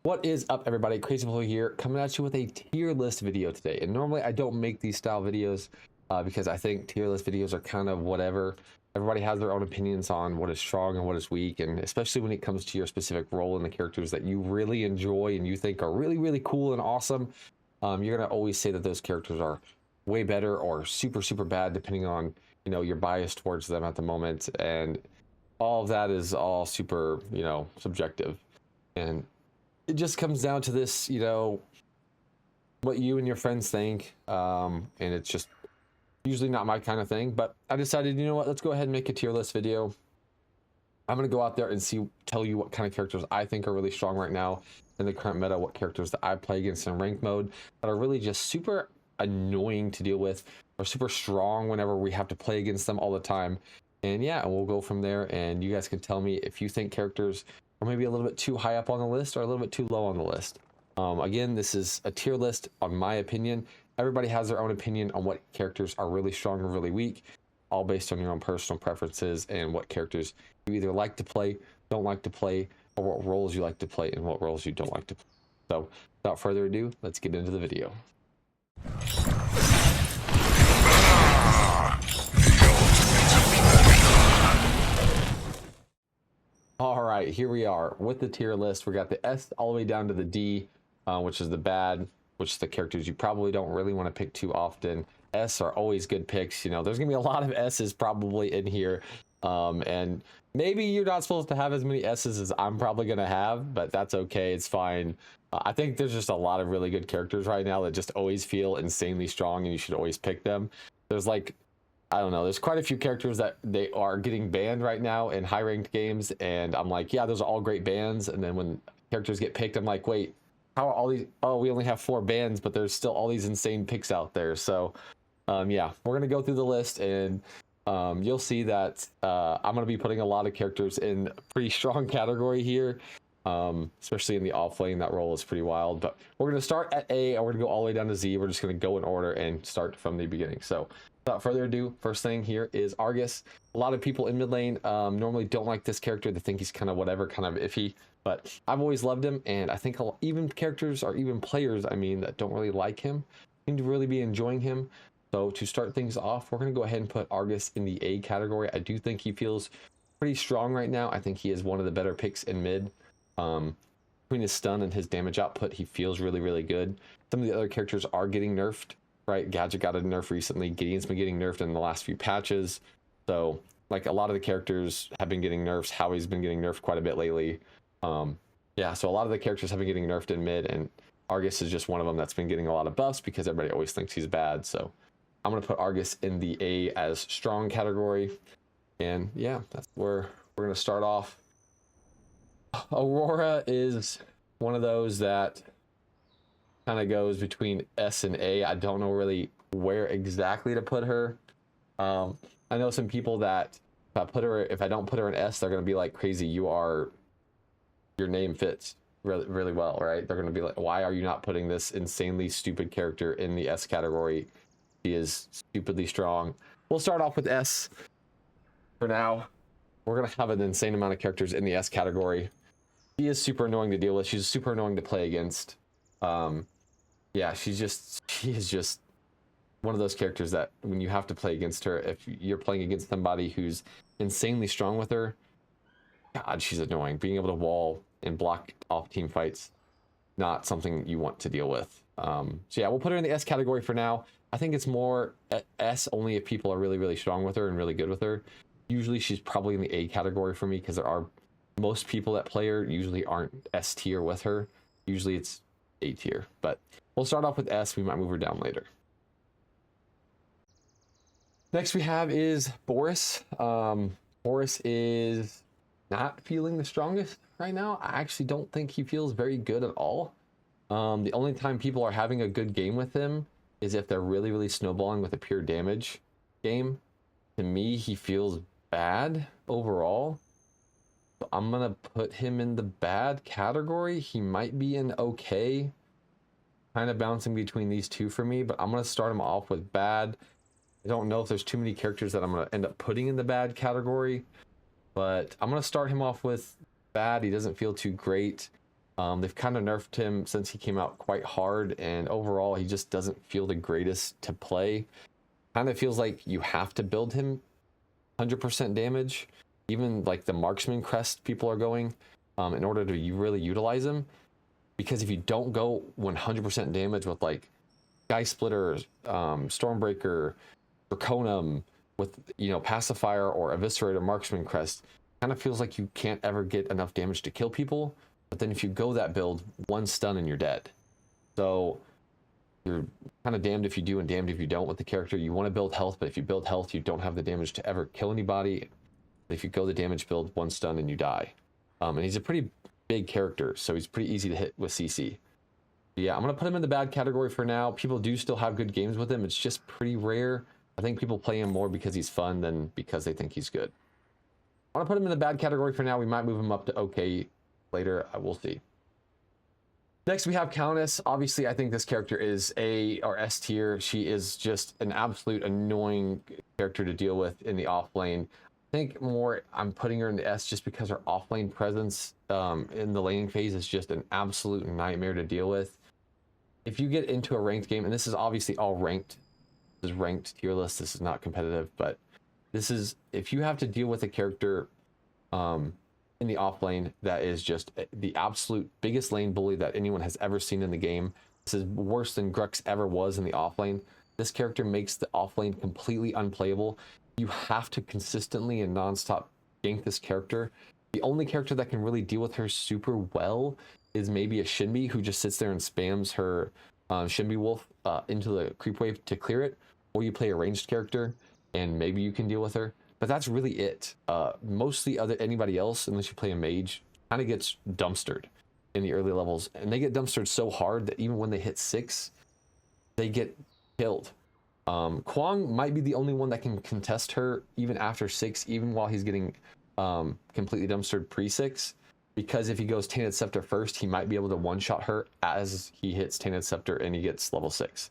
What is up, everybody? Crazy Blue here, coming at you with a tier list video today. And normally I don't make these style videos because I think tier list videos are kind of whatever. Everybody has their own opinions on what is strong and what is weak, and especially when it comes to your specific role in the characters that you really enjoy and you think are really, really cool and awesome. You're gonna always say that those characters are way better or super, super bad, depending on your bias towards them at the moment, and all of that is all super subjective. And it just comes down to this, what you and your friends think. And it's just usually not my kind of thing, but I decided, you know what, let's go ahead and make a tier list video. I'm going to go out there and tell you what kind of characters I think are really strong right now in the current meta, what characters that I play against in ranked mode that are really just super annoying to deal with or super strong whenever we have to play against them all the time. And yeah, we'll go from there, and you guys can tell me if you think characters or maybe a little bit too high up on the list or a little bit too low on the list. Again, this is a tier list on my opinion. Everybody has their own opinion on what characters are really strong or really weak, all based on your own personal preferences and what characters you either like to play, don't like to play, or what roles you like to play and what roles you don't like to play. So without further ado, let's get into the video. All right, here we are with the tier list. We got the S all the way down to the D, which is the bad, which is the characters you probably don't really want to pick too often. S are always good picks. There's gonna be a lot of S's probably in here, and maybe you're not supposed to have as many S's as I'm probably gonna have, but that's okay. It's fine. I think there's just a lot of really good characters right now that just always feel insanely strong, and you should always pick them. There's like, I don't know, there's quite a few characters that they are getting banned right now in high ranked games, and I'm like, yeah, those are all great bans. And then when characters get picked, I'm like, wait, how are all these? Oh, we only have 4 bans, but there's still all these insane picks out there. So yeah, we're gonna go through the list, and you'll see that I'm gonna be putting a lot of characters in a pretty strong category here, especially in the off lane. That role is pretty wild. But we're gonna start at A, and we're gonna go all the way down to Z. We're just gonna go in order and start from the beginning. So without further ado, first thing here is Argus. A lot of people in mid lane normally don't like this character. They think he's kind of whatever, kind of iffy, but I've always loved him, and I think even characters or even players, I mean, that don't really like him seem to really be enjoying him. So to start things off, we're going to go ahead and put Argus in the A category. I do think he feels pretty strong right now. I think he is one of the better picks in mid. Between his stun and his damage output, he feels really, really good. Some of the other characters are getting nerfed. Right, Gadget got a nerf recently. Gideon's been getting nerfed in the last few patches. So, like, a lot of the characters have been getting nerfs. Howie's been getting nerfed quite a bit lately. Yeah, so a lot of the characters have been getting nerfed in mid, and Argus is just one of them that's been getting a lot of buffs because everybody always thinks he's bad. So, I'm going to put Argus in the A as strong category. And yeah, that's where we're going to start off. Aurora is one of those that kind of goes between S and A. I don't know really where exactly to put her. I know some people that if I don't put her in S, they're gonna be like, crazy, your name fits really, really well, right? They're gonna be like, why are you not putting this insanely stupid character in the S category? He is stupidly strong. We'll start off with S for now. We're gonna have an insane amount of characters in the S category. She is super annoying to deal with. She's super annoying to play against. Yeah, she is just one of those characters that when you have to play against her, if you're playing against somebody who's insanely strong with her, God, she's annoying. Being able to wall and block off team fights, not something you want to deal with. So yeah, we'll put her in the S category for now. I think it's more S only if people are really, really strong with her and really good with her. Usually she's probably in the A category for me because most people that play her usually aren't S tier with her. Usually it's A tier, but we'll start off with S. We might move her down later. Next we have is Boris. Boris is not feeling the strongest right now. I actually don't think he feels very good at all. The only time people are having a good game with him is if they're really, really snowballing with a pure damage game. To me, he feels bad overall. So I'm gonna put him in the bad category. He might be in okay. Kind of bouncing between these two for me, but I'm going to start him off with bad. I don't know if there's too many characters that I'm going to end up putting in the bad category, but I'm going to start him off with bad. He doesn't feel too great. They've kind of nerfed him since he came out quite hard, and overall he just doesn't feel the greatest to play. Kind of feels like you have to build him 100% damage, even like the marksman crest people are going, in order to really utilize him. Because if you don't go 100% damage with like Sky Splitter, Stormbreaker, Draconum, with Pacifier or Eviscerator Marksman crest, kind of feels like you can't ever get enough damage to kill people. But then if you go that build, one stun and you're dead. So you're kind of damned if you do and damned if you don't with the character. You want to build health, but if you build health, you don't have the damage to ever kill anybody. If you go the damage build, one stun and you die. And he's a pretty big character, so he's pretty easy to hit with CC. Yeah, I'm going to put him in the bad category for now. People do still have good games with him. It's just pretty rare. I think people play him more because he's fun than because they think he's good. I want to put him in the bad category for now. We might move him up to okay later. We'll see. Next, we have Countess. Obviously, I think this character is A or S tier. She is just an absolute annoying character to deal with in the off lane. I think more I'm putting her in the S just because her off lane presence in the laning phase is just an absolute nightmare to deal with. If you get into a ranked game, and this is obviously all ranked, this is ranked tier list, this is not competitive, but this is, if you have to deal with a character in the off lane that is just the absolute biggest lane bully that anyone has ever seen in the game, this is worse than Grux ever was in the off lane. This character makes the off lane completely unplayable. You have to consistently and nonstop gank this character. The only character that can really deal with her super well is maybe a Shinbi, who just sits there and spams her Shinbi Wolf into the creep wave to clear it, or you play a ranged character and maybe you can deal with her. But that's really it. Mostly anybody else, unless you play a mage, kind of gets dumpstered in the early levels, and they get dumpstered so hard that even when they hit 6, they get killed. Kwang might be the only one that can contest her even after 6, even while he's getting completely dumpstered pre-6, because if he goes Tainted Scepter first, he might be able to one-shot her as he hits Tainted Scepter and he gets level 6.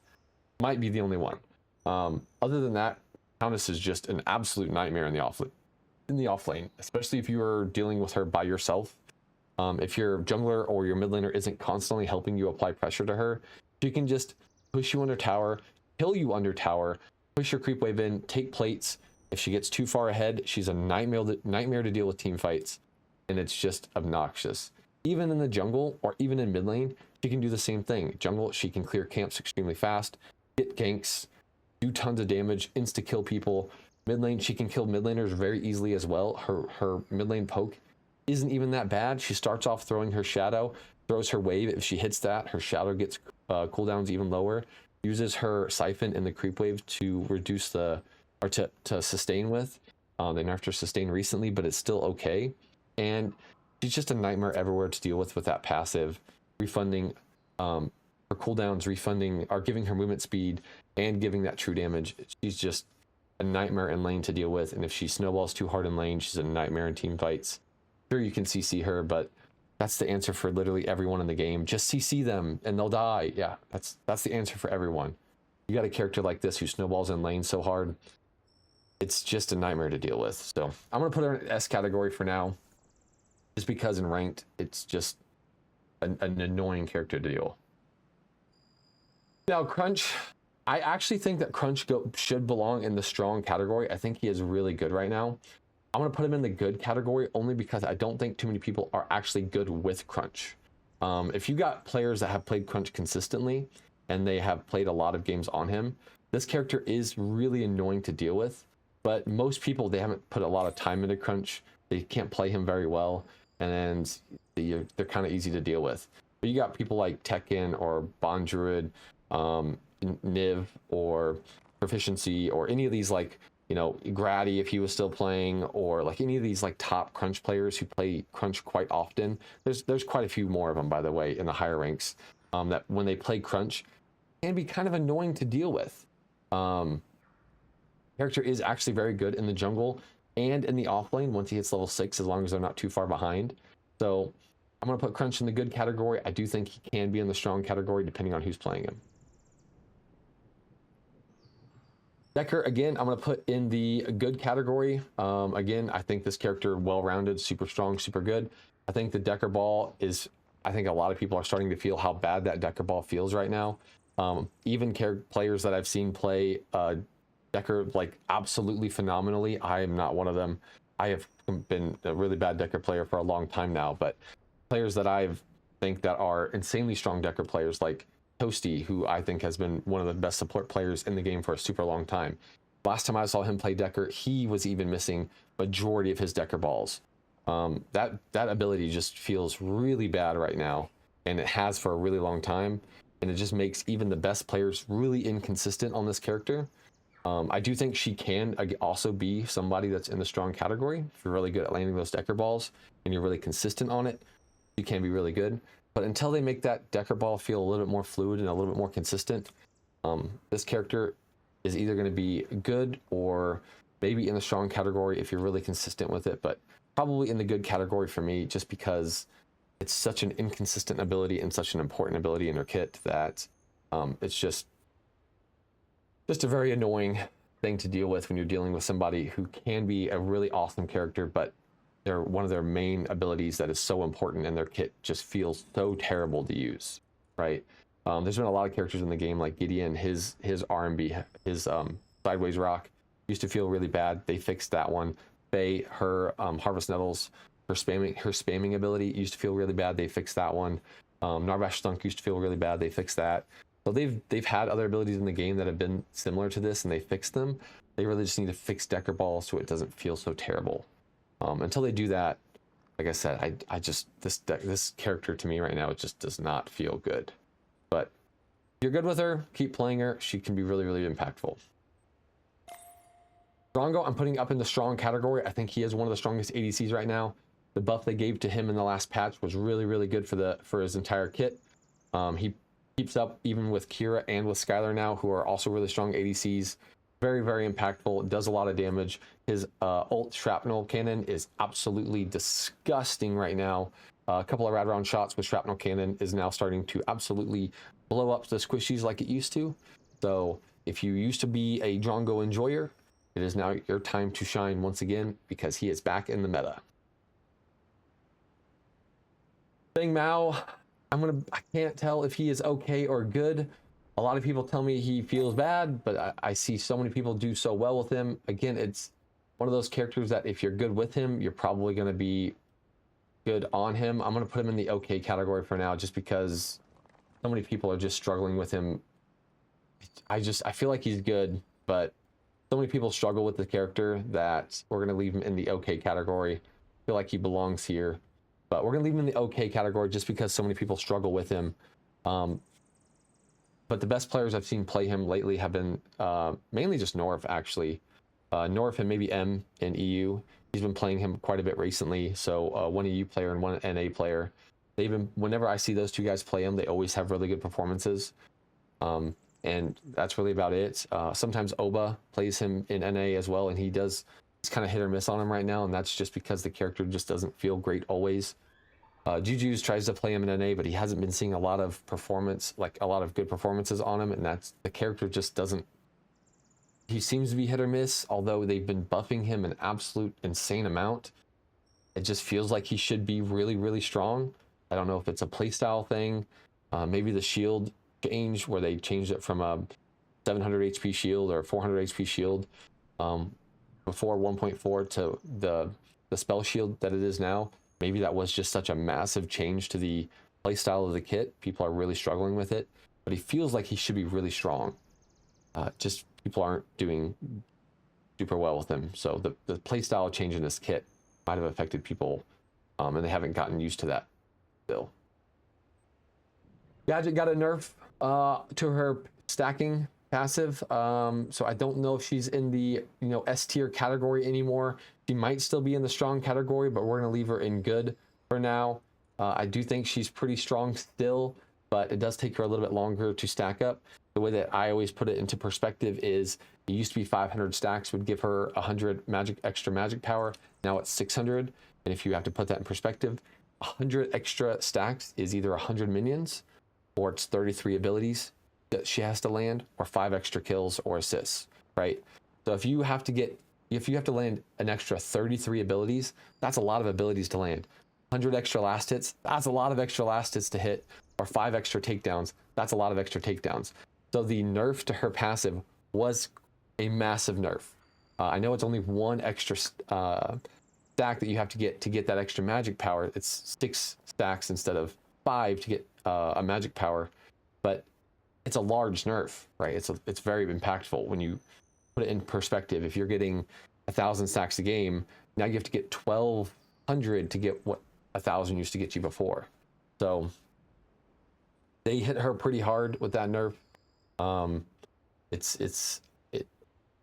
Might be the only one. Other than that, Countess is just an absolute nightmare in the off lane, especially if you are dealing with her by yourself. If your jungler or your mid laner isn't constantly helping you apply pressure to her, she can just push you under tower, kill you under tower, push your creep wave in, take plates. If she gets too far ahead, she's a nightmare to deal with team fights, and it's just obnoxious. Even in the jungle or even in mid lane, she can do the same thing. Jungle, she can clear camps extremely fast, get ganks, do tons of damage, insta kill people. Mid lane, she can kill mid laners very easily as well. Her mid lane poke isn't even that bad. She starts off throwing her shadow, throws her wave. If she hits that, her shadow gets cooldowns even lower. Uses her siphon in the creep wave to reduce the, or to sustain with. They nerfed her sustain recently, but it's still okay. And she's just a nightmare everywhere to deal with that passive, refunding her cooldowns, refunding, or giving her movement speed and giving that true damage. She's just a nightmare in lane to deal with, and if she snowballs too hard in lane, she's a nightmare in team fights. Sure, you can CC her, but that's the answer for literally everyone in the game. Just CC them and they'll die. Yeah, that's the answer for everyone. You got a character like this who snowballs in lane so hard, it's just a nightmare to deal with. So I'm gonna put her in S category for now, just because in ranked, it's just an annoying character to deal. Now Crunch, I actually think that Crunch should belong in the strong category. I think he is really good right now. I'm going to put him in the good category only because I don't think too many people are actually good with Crunch. If you got players that have played Crunch consistently and they have played a lot of games on him, this character is really annoying to deal with. But most people, they haven't put a lot of time into Crunch. They can't play him very well, and they're kind of easy to deal with. But you got people like Tekken or Bond Druid, Niv or Proficiency, or any of these, like, you know, Grady if he was still playing, or like any of these like top Crunch players who play Crunch quite often. There's quite a few more of them, by the way, in the higher ranks, that when they play Crunch can be kind of annoying to deal with. Character is actually very good in the jungle and in the off lane once he hits level 6, as long as they're not too far behind. So I'm going to put Crunch in the good category. I do think he can be in the strong category depending on who's playing him. Decker, again, I'm going to put in the good category. Again, I think this character well-rounded, super strong, super good. I think the Decker ball is I think a lot of people are starting to feel how bad that Decker ball feels right now. Even players that I've seen play Decker like absolutely phenomenally, I am not one of them. I have been a really bad Decker player for a long time now, but players that I've think that are insanely strong Decker players like Toasty, who I think has been one of the best support players in the game for a super long time. Last time I saw him play Decker, he was even missing majority of his Decker balls. That ability just feels really bad right now, and it has for a really long time, and it just makes even the best players really inconsistent on this character. I do think she can also be somebody that's in the strong category. If you're really good at landing those Decker balls and you're really consistent on it, you can be really good. But until they make that Decker ball feel a little bit more fluid and a little bit more consistent, this character is either going to be good or maybe in the strong category if you're really consistent with it, but probably in the good category for me, just because it's such an inconsistent ability and such an important ability in her kit that it's just a very annoying thing to deal with when you're dealing with somebody who can be a really awesome character, but one of their main abilities that is so important and their kit just feels so terrible to use, right? There's been a lot of characters in the game like Gideon, his R&B, his Sideways Rock used to feel really bad. They fixed that one. Faye, her Harvest Nettles, her spamming ability used to feel really bad. They fixed that one. Narbash Stunk used to feel really bad. They fixed that. So they've had other abilities in the game that have been similar to this, and they fixed them. They really just need to fix Decker Ball so it doesn't feel so terrible. Until they do that, like I said, I just this character to me right now, it just does not feel good. But if you're good with her, keep playing her. She can be really, really impactful. Drongo, I'm putting up in the strong category. I think he is one of the strongest ADCs right now. The buff they gave to him in the last patch was really, really good for his entire kit. He keeps up even with Kira and with Skylar now, who are also really strong ADCs. Very, very impactful. Does a lot of damage. His ult shrapnel cannon is absolutely disgusting right now. A couple of rad round shots with shrapnel cannon is now starting to absolutely blow up the squishies like it used to. So if you used to be a Drongo enjoyer, it is now your time to shine once again because he is back in the meta. Bang Mao, I can't tell if he is okay or good. A lot of people tell me he feels bad, but I see so many people do so well with him. Again, it's one of those characters that if you're good with him, you're probably going to be good on him. I'm going to put him in the okay category for now, just because so many people are just struggling with him. I feel like he's good, but so many people struggle with the character that we're going to leave him in the okay category. I feel like he belongs here, but we're going to leave him in the okay category just because so many people struggle with him. But the best players I've seen play him lately have been mainly just Norf, actually. Norf and maybe M in EU. He's been playing him quite a bit recently. So one EU player and one NA player. Whenever I see those two guys play him, they always have really good performances. And that's really about it. Sometimes Oba plays him in NA as well, and he's kind of hit or miss on him right now, and that's just because the character just doesn't feel great always. Juju's tries to play him in NA, but he hasn't been seeing a lot of performance, like a lot of good performances on him, and that's the character just doesn't. He seems to be hit or miss, although they've been buffing him an absolute insane amount. It just feels like he should be really, really strong. I don't know if it's a playstyle thing. Maybe the shield change where they changed it from a 700 HP shield or a 400 HP shield before 1.4 to the spell shield that it is now. Maybe that was just such a massive change to the playstyle of the kit. People are really struggling with it, but he feels like he should be really strong. Just people aren't doing super well with him. So the playstyle change in this kit might have affected people, and they haven't gotten used to that still. Gadget got a nerf to her stacking passive, so I don't know if she's in the S tier category anymore. She might still be in the strong category, but we're gonna leave her in good for now. I do think she's pretty strong still, but it does take her a little bit longer to stack up. The way that I always put it into perspective is it used to be 500 stacks would give her 100 extra magic power. Now it's 600, and if you have to put that in perspective, 100 extra stacks is either 100 minions or it's 33 abilities that she has to land, or 5 extra kills or assists, right? So if you have to land an extra 33 abilities, that's a lot of abilities to land. 100 extra last hits, that's a lot of extra last hits to hit, or 5 extra takedowns, that's a lot of extra takedowns. So the nerf to her passive was a massive nerf. I know it's only 1 extra stack that you have to get that extra magic power. It's 6 stacks instead of 5 to get a magic power, but it's a large nerf, right? It's very impactful when you put it in perspective. If you're getting 1,000 stacks a game, now you have to get 1,200 to get what 1,000 used to get you before. So they hit her pretty hard with that nerf.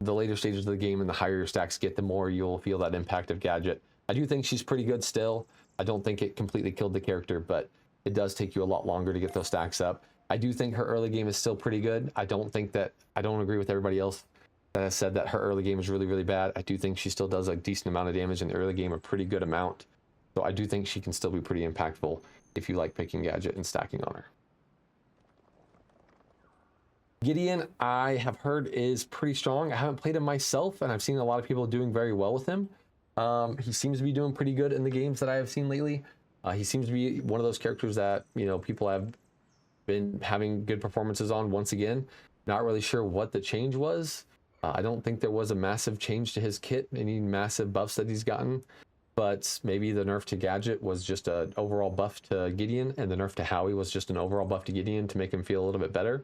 The later stages of the game and the higher your stacks get, the more you'll feel that impact of Gadget. I do think she's pretty good still. I don't think it completely killed the character, but it does take you a lot longer to get those stacks up. I do think her early game is still pretty good. I don't agree with everybody else that has said that her early game is really, really bad. I do think she still does a decent amount of damage in the early game, a pretty good amount. So I do think she can still be pretty impactful if you like picking Gadget and stacking on her. Gideon, I have heard, is pretty strong. I haven't played him myself, and I've seen a lot of people doing very well with him. He seems to be doing pretty good in the games that I have seen lately. He seems to be one of those characters that, you know, people have been having good performances on once again. Not really sure what the change was. I don't think there was a massive change to his kit, any massive buffs that he's gotten, but maybe the nerf to Gadget was just an overall buff to Gideon, and the nerf to Howie was just an overall buff to Gideon to make him feel a little bit better.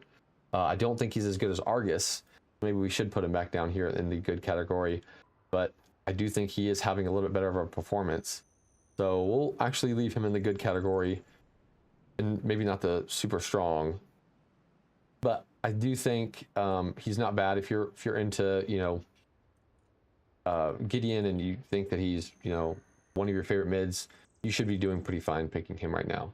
I don't think he's as good as Argus. Maybe we should put him back down here in the good category, but I do think he is having a little bit better of a performance. So we'll actually leave him in the good category, and maybe not the super strong, but I do think he's not bad if you're into, you know, Gideon, and you think that he's, you know, one of your favorite mids. You should be doing pretty fine picking him right now.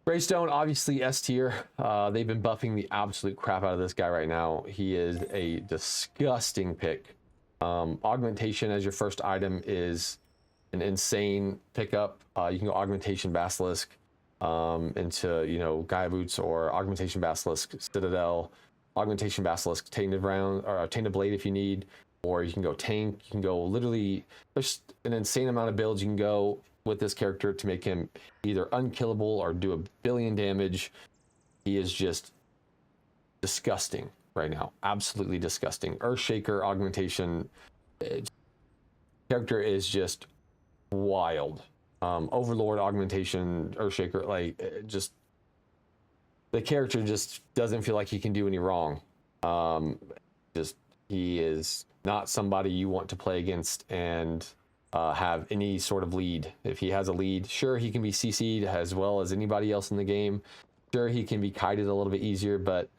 Greystone, obviously S tier. They've been buffing the absolute crap out of this guy right now. He is a disgusting pick. Augmentation as your first item is an insane pickup. You can go Augmentation Basilisk into, you know, Gaia Boots, or Augmentation Basilisk Citadel, Augmentation Basilisk Tainted Round, or Tainted Blade if you need, or you can go Tank. You can go literally, there's an insane amount of builds you can go with this character to make him either unkillable or do 1 billion damage. He is just disgusting right now, absolutely disgusting. Earthshaker augmentation character is just wild. Overlord augmentation, Earthshaker, like, just the character just doesn't feel like he can do any wrong. He is not somebody you want to play against and have any sort of lead. If he has a lead, sure, he can be CC'd as well as anybody else in the game. Sure, he can be kited a little bit easier, but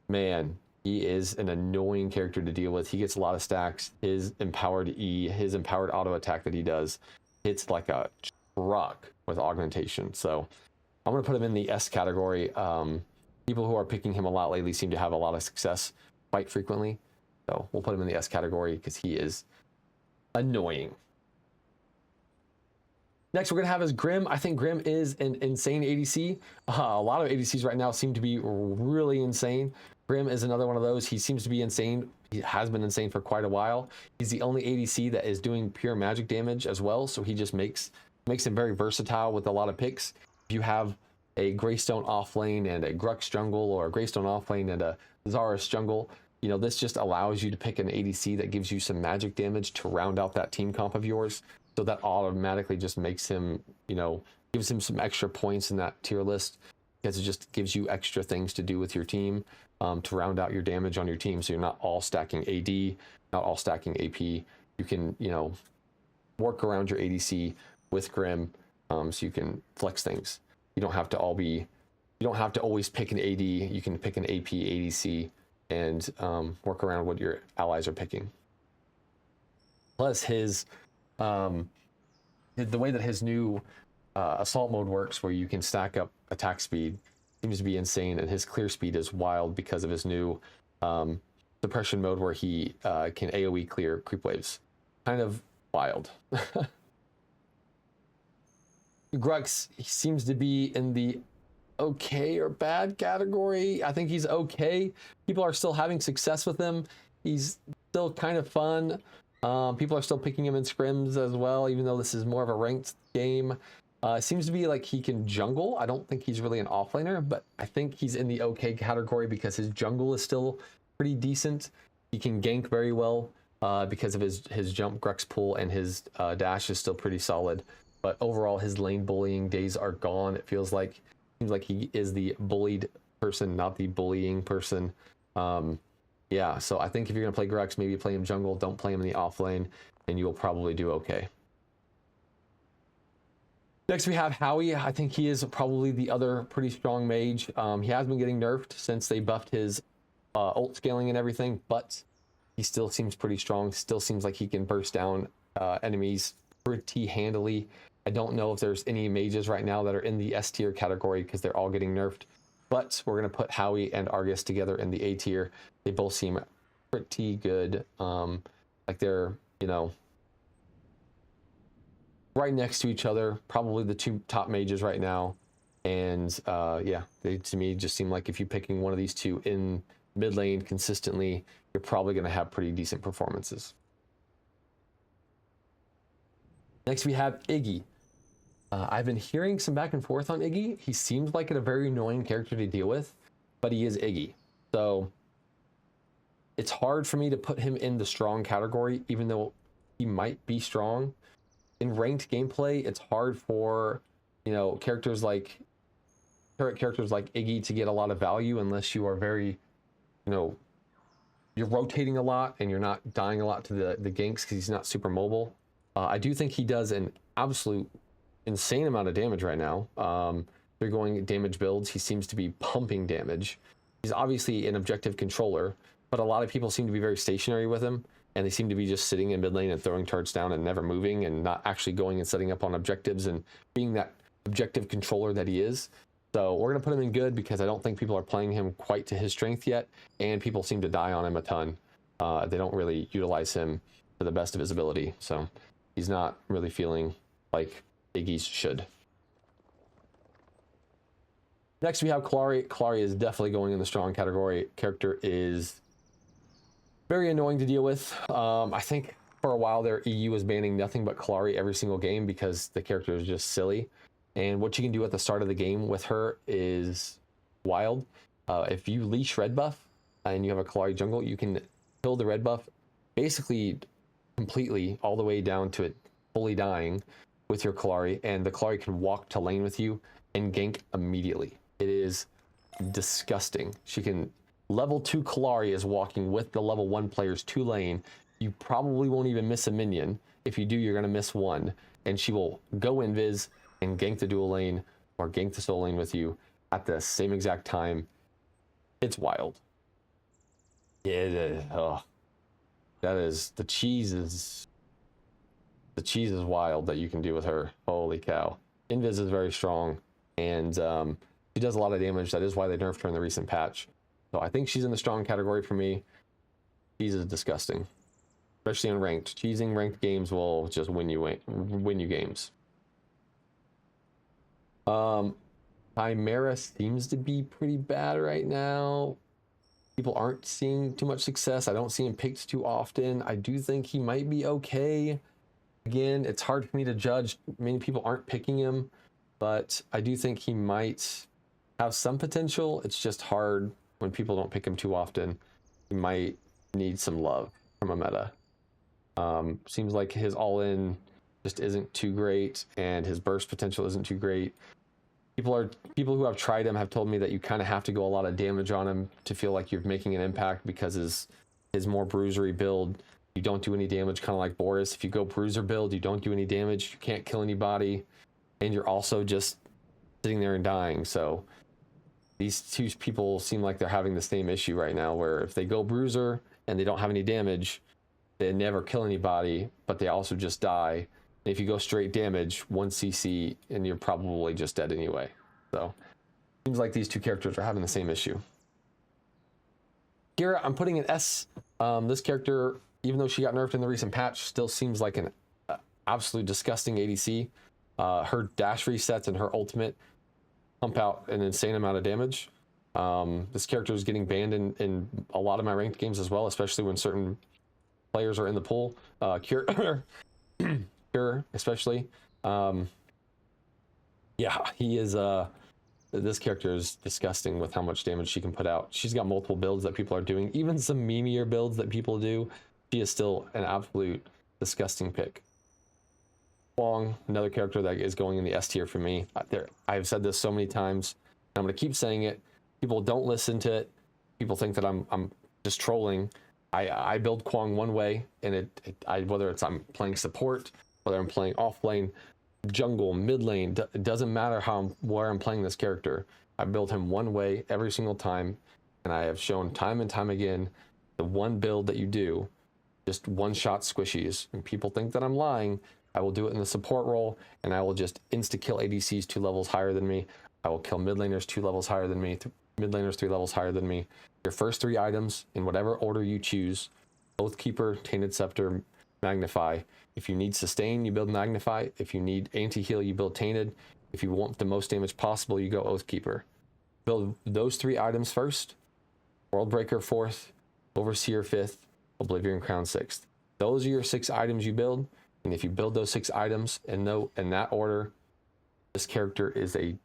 man, he is an annoying character to deal with. He gets a lot of stacks. His empowered E, his empowered auto attack that he does, hits like a truck with augmentation. So I'm going to put him in the S category. People who are picking him a lot lately seem to have a lot of success quite frequently. So we'll put him in the S category because he is annoying. Next, we're going to have is Grim. I think Grim is an insane ADC. A lot of ADCs right now seem to be really insane. Grim is another one of those. He seems to be insane. He has been insane for quite a while. He's the only ADC that is doing pure magic damage as well, so he just makes him very versatile with a lot of picks. If you have a Greystone offlane and a Grux jungle, or a Greystone offlane and a Zarus jungle, you know, this just allows you to pick an ADC that gives you some magic damage to round out that team comp of yours. So that automatically just makes him, you know, gives him some extra points in that tier list, because it just gives you extra things to do with your team to round out your damage on your team. So you're not all stacking AD, not all stacking AP. You can, you know, work around your ADC with Grim, so you can flex things. You don't have to always pick an AD. You can pick an AP ADC and work around what your allies are picking. Plus the way that his new assault mode works, where you can stack up attack speed, seems to be insane, and his clear speed is wild because of his new suppression mode, where he can AoE clear creep waves. Kind of wild. Grux, he seems to be in the okay or bad category. I think he's okay. People are still having success with him. He's still kind of fun. People are still picking him in scrims as well, even though this is more of a ranked game. It seems to be like he can jungle. I don't think he's really an offlaner, but I think he's in the okay category because his jungle is still pretty decent. He can gank very well because of his jump Grux pull, and his dash is still pretty solid. But overall, his lane bullying days are gone. It seems like he is the bullied person, not the bullying person. Yeah, so I think if you're going to play Grux, maybe play him jungle. Don't play him in the off lane, and you'll probably do okay. Next, we have Howie. I think he is probably the other pretty strong mage. He has been getting nerfed since they buffed his ult scaling and everything, but he still seems pretty strong. Still seems like he can burst down enemies pretty handily. I don't know if there's any mages right now that are in the S tier category because they're all getting nerfed, but we're going to put Howie and Argus together in the A tier. They both seem pretty good. Like they're, you know, right next to each other, probably the two top mages right now. And yeah, they to me just seem like if you're picking one of these two in mid lane consistently, you're probably going to have pretty decent performances. Next, we have Iggy. I've been hearing some back and forth on Iggy. He seems like a very annoying character to deal with, but he is Iggy. So it's hard for me to put him in the strong category, even though he might be strong. In ranked gameplay, it's hard for, you know, characters like Iggy to get a lot of value unless you are very, you know, you're rotating a lot and you're not dying a lot to the ganks because he's not super mobile. I do think he does an absolute insane amount of damage right now. They're going damage builds. He seems to be pumping damage. He's obviously an objective controller, but a lot of people seem to be very stationary with him, and they seem to be just sitting in mid lane and throwing turrets down and never moving and not actually going and setting up on objectives and being that objective controller that he is. So we're going to put him in good because I don't think people are playing him quite to his strength yet, and people seem to die on him a ton. They don't really utilize him to the best of his ability, so he's not really feeling like Iggy's should. Next, we have Klari. Klari is definitely going in the strong category. Character is very annoying to deal with. I think for a while there, EU was banning nothing but Klari every single game because the character is just silly. And what you can do at the start of the game with her is wild. If you leash red buff and you have a Klari jungle, you can kill the red buff basically completely all the way down to it fully dying with your Klari, and the Klari can walk to lane with you and gank immediately. It is disgusting. She can level 2 Klari is walking with the level 1 players to lane. You probably won't even miss a minion. If you do, you're going to miss one, and she will go invis and gank the dual lane or gank the solo lane with you at the same exact time. It's wild. Oh, that is the cheese is wild that you can do with her. Holy cow. Invis is very strong, and she does a lot of damage. That is why they nerfed her in the recent patch. So I think she's in the strong category for me. Cheese is disgusting, especially in ranked. Cheesing ranked games will just win you games. Chimera seems to be pretty bad right now. People aren't seeing too much success. I don't see him picked too often. I do think he might be okay. Again, it's hard for me to judge. Many people aren't picking him, but I do think he might have some potential. It's just hard when people don't pick him too often. He might need some love from a meta. Seems like his all-in just isn't too great, and his burst potential isn't too great. People who have tried him have told me that you kind of have to go a lot of damage on him to feel like you're making an impact, because his more bruisery build, you don't do any damage, kind of like Boris. If you go bruiser build, you don't do any damage, you can't kill anybody, and you're also just sitting there and dying. So these two people seem like they're having the same issue right now, where if they go bruiser and they don't have any damage, they never kill anybody, but they also just die. If you go straight damage, 1 CC, and you're probably just dead anyway. So seems like these two characters are having the same issue. Kira, I'm putting an S. This character, even though she got nerfed in the recent patch, still seems like an absolute disgusting ADC. Her dash resets and her ultimate pump out an insane amount of damage. This character is getting banned in a lot of my ranked games as well, especially when certain players are in the pool. Cure, Cure especially. Yeah, he is. This character is disgusting with how much damage she can put out. She's got multiple builds that people are doing, even some memeier builds that people do. She is still an absolute disgusting pick. Wong, another character that is going in the S tier for me. I've said this so many times. I'm going to keep saying it. People don't listen to it. People think that I'm just trolling. I build Kwong one way, and whether it's I'm playing support, whether I'm playing off lane, jungle, mid lane, it doesn't matter where I'm playing this character. I build him one way every single time, and I have shown time and time again the one build that you do, just one-shot squishies. And people think that I'm lying. I will do it in the support role, and I will just insta-kill ADCs 2 levels higher than me. I will kill mid laners 2 levels higher than me, mid laners 3 levels higher than me. Your first 3 items, in whatever order you choose, Oathkeeper, Tainted Scepter, Magnify. If you need sustain, you build Magnify. If you need anti-heal, you build Tainted. If you want the most damage possible, you go Oathkeeper. Build those 3 items first. Worldbreaker 4th, Overseer 5th, Oblivion Crown 6th. Those are your 6 items you build. And if you build those 6 items in that order, this character is a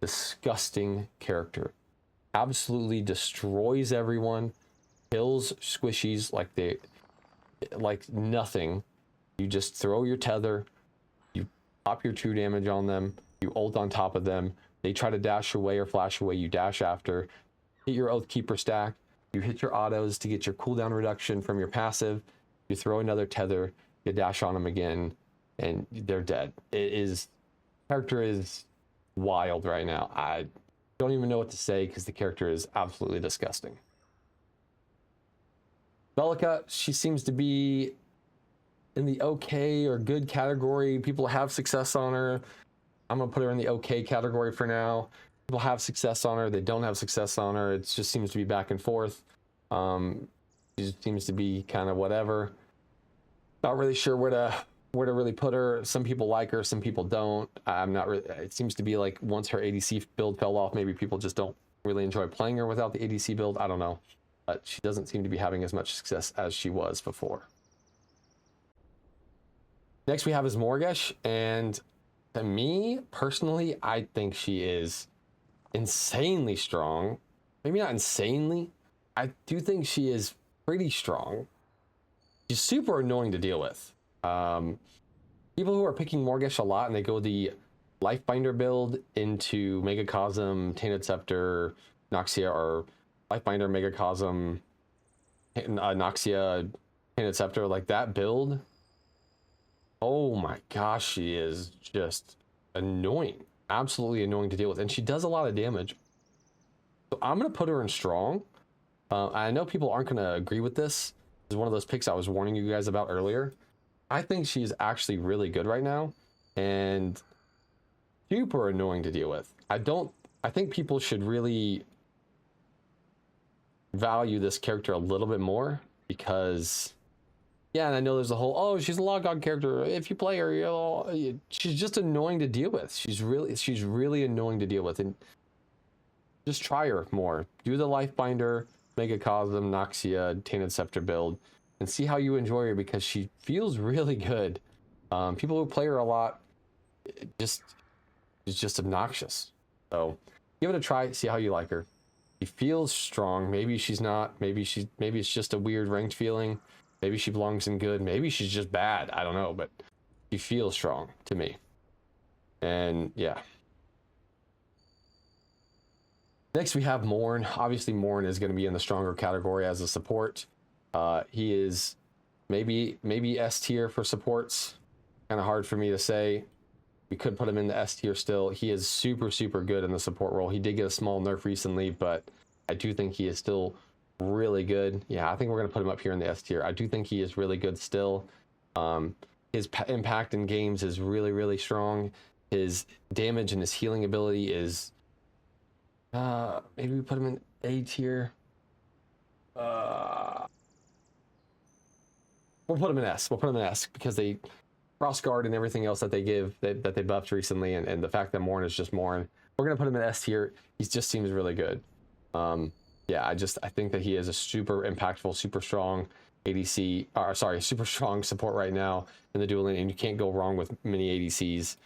disgusting character. Absolutely destroys everyone. Kills squishies like nothing. You just throw your tether, you pop your true damage on them, you ult on top of them, they try to dash away or flash away, you dash after, hit your Oathkeeper stack, you hit your autos to get your cooldown reduction from your passive, you throw another tether, you dash on them again, and they're dead. Character is wild right now. I don't even know what to say because the character is absolutely disgusting. Bellica, she seems to be in the okay or good category. People have success on her. I'm gonna put her in the okay category for now. People have success on her, they don't have success on her. It just seems to be back and forth. She just seems to be kind of whatever. Not really sure where to really put her. Some people like her, some people don't. I'm not really. It seems to be like once her ADC build fell off, maybe people just don't really enjoy playing her without the ADC build. I don't know. But she doesn't seem to be having as much success as she was before. Next we have is Morgesh, and to me personally, I think she is insanely strong. Maybe not insanely. I do think she is pretty strong. She's super annoying to deal with. People who are picking Morgesh a lot and they go the Lifebinder build into Megacosm, Tainted Scepter, Noxia, or Lifebinder, Megacosm, Noxia, Tainted Scepter, like that build. Oh my gosh, she is just annoying. Absolutely annoying to deal with. And she does a lot of damage. So I'm going to put her in strong. I know people aren't going to agree with this. This is one of those picks I was warning you guys about earlier. I think she's actually really good right now. And super annoying to deal with. I think people should really value this character a little bit more because... Yeah, and I know there's a whole, oh, she's a logon character. If you play her, she's just annoying to deal with. She's really annoying to deal with. And just try her more. Do the Lifebinder, Megacosm, Noxia, Tainted Scepter build, and see how you enjoy her because she feels really good. People who play her a lot, she's just obnoxious. So give it a try, see how you like her. She feels strong. Maybe she's not. Maybe it's just a weird ranked feeling. Maybe she belongs in good. Maybe she's just bad. I don't know, but she feels strong to me. And yeah. Next we have Morn. Obviously Morn is going to be in the stronger category as a support. He is maybe S tier for supports. Kind of hard for me to say. We could put him in the S tier still. He is super good in the support role. He did get a small nerf recently, but I do think he is still really good. Yeah, I think we're going to put him up here in the S tier. I do think he is really good still. His impact in games is really strong. His damage and his healing ability is maybe we put him in A tier. We'll put him in S. We'll put him in S because they cross guard and everything else that they give that they buffed recently, and the fact that Morn is just Morn. We're going to put him in S tier. He just seems really good. Yeah, I think that he is a super impactful, super strong, ADC, or sorry, super strong support right now in the dual lane, and you can't go wrong with many ADCs.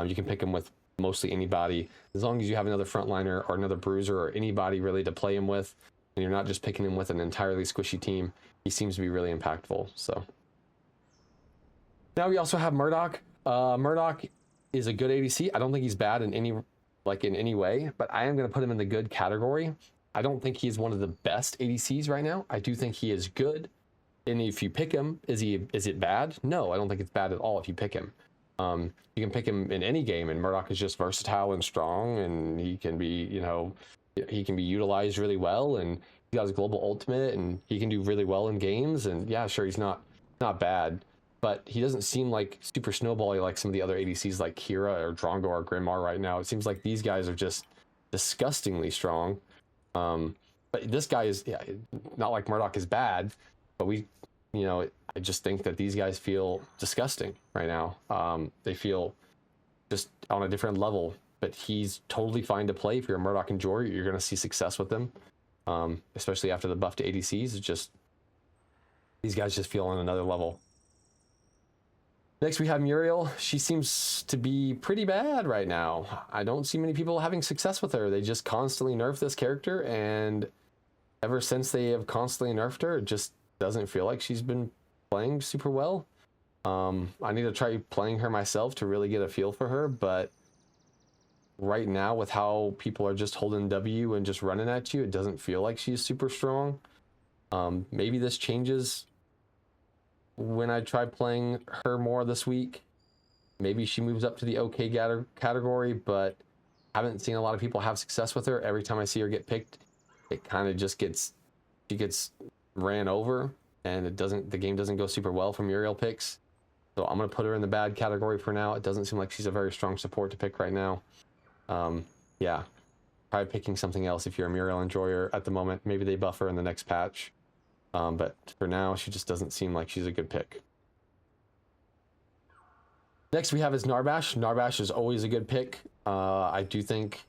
You can pick him with mostly anybody, as long as you have another frontliner or another bruiser or anybody really to play him with, and you're not just picking him with an entirely squishy team. He seems to be really impactful. So now we also have Murdoch. Murdoch is a good ADC. I don't think he's bad in any way, but I am going to put him in the good category. I don't think he's one of the best ADCs right now. I do think he is good. And if you pick him, is it bad? No, I don't think it's bad at all if you pick him. You can pick him in any game, and Murdoch is just versatile and strong, and he can be, he can be utilized really well, and he got his global ultimate, and he can do really well in games. And yeah, sure, he's not bad, but he doesn't seem like super snowbally like some of the other ADCs like Kira or Drongo or Grimar right now. It seems like these guys are just disgustingly strong. But this guy is, yeah, not like Murdoch is bad, but I just think that these guys feel disgusting right now. They feel just on a different level, but he's totally fine to play. If you're a Murdoch enjoyer, you're going to see success with him, especially after the buff to ADCs. It's just, these guys just feel on another level. Next, we have Muriel. She seems to be pretty bad right now. I don't see many people having success with her. They just constantly nerf this character, and ever since they have constantly nerfed her, it just doesn't feel like she's been playing super well. I need to try playing her myself to really get a feel for her, but right now, with how people are just holding W and just running at you, it doesn't feel like she's super strong. Maybe this changes when I try playing her more this week. Maybe she moves up to the okay category, but I haven't seen a lot of people have success with her. Every time I see her get picked, it kind of just she gets ran over, and the game doesn't go super well for Muriel picks. So I'm going to put her in the bad category for now. It doesn't seem like she's a very strong support to pick right now. Yeah, probably picking something else if you're a Muriel enjoyer at the moment. Maybe they buff her in the next patch. But for now, she just doesn't seem like she's a good pick. Next we have is Narbash. Narbash is always a good pick. I do think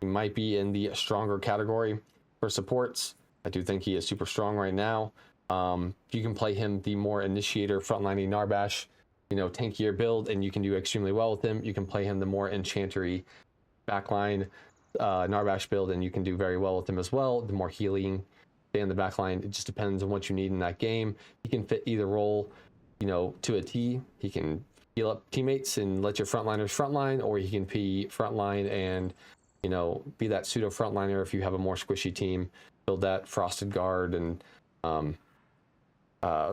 he might be in the stronger category for supports. I do think he is super strong right now. You can play him the more initiator frontlining Narbash, tankier build, and you can do extremely well with him. You can play him the more enchantery backline Narbash build, and you can do very well with him as well. The more healing, stay in the backline. It just depends on what you need in that game. He can fit either role, to a T. He can heal up teammates and let your frontliners frontline, or he can be frontline and, be that pseudo frontliner if you have a more squishy team. Build that Frosted Guard and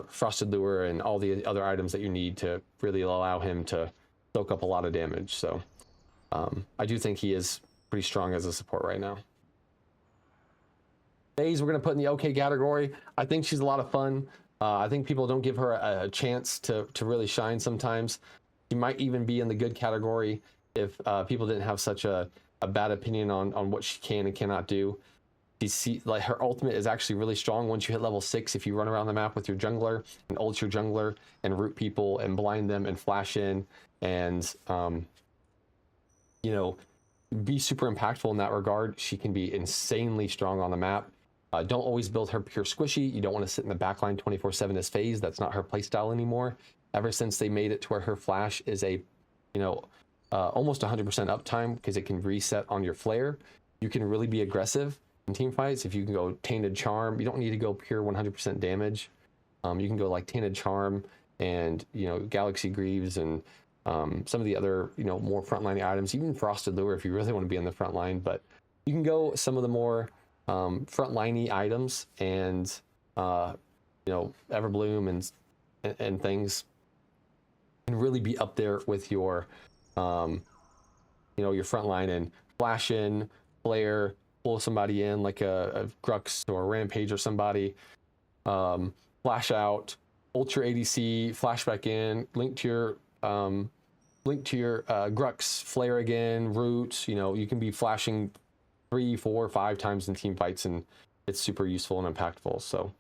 Frosted Lure and all the other items that you need to really allow him to soak up a lot of damage. So I do think he is pretty strong as a support right now. Phase we're going to put in the okay category. I think she's a lot of fun. I think people don't give her a chance to really shine sometimes. She might even be in the good category if people didn't have such a bad opinion on what she can and cannot do. Like her ultimate is actually really strong once you hit level 6. If you run around the map with your jungler and ult your jungler and root people and blind them and flash in and be super impactful in that regard, she can be insanely strong on the map. Don't always build her pure squishy. You don't want to sit in the backline 24/7 as phase. That's not her playstyle anymore. Ever since they made it to where her flash is a almost 100% uptime because it can reset on your flare, you can really be aggressive in team fights. If you can go Tainted Charm, you don't need to go pure 100% damage. You can go like Tainted Charm and Galaxy Greaves and some of the other more frontline items, even Frosted Lure if you really want to be in the front line. But you can go some of the more frontliney items and Everbloom and things, and really be up there with your your frontline and flash in, flare, pull somebody in like a Grux or a Rampage or somebody, flash out, ult your ADC, flash back in, link to your Grux, flare again, root. You can be flashing 3, 4, 5 times in team fights, and it's super useful and impactful. So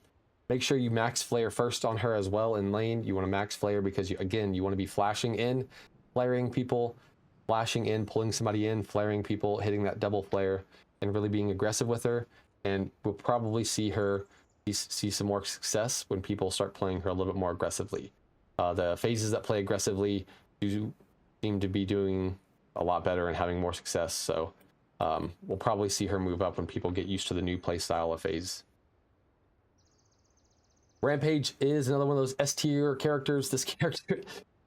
make sure you max flare first on her as well in lane. You want to max flare because you want to be flashing in, flaring people, flashing in, pulling somebody in, flaring people, hitting that double flare, and really being aggressive with her. And we'll probably see her see some more success when people start playing her a little bit more aggressively. The phases that play aggressively do seem to be doing a lot better and having more success. So we'll probably see her move up when people get used to the new play style of phase. Rampage is another one of those S tier characters. This character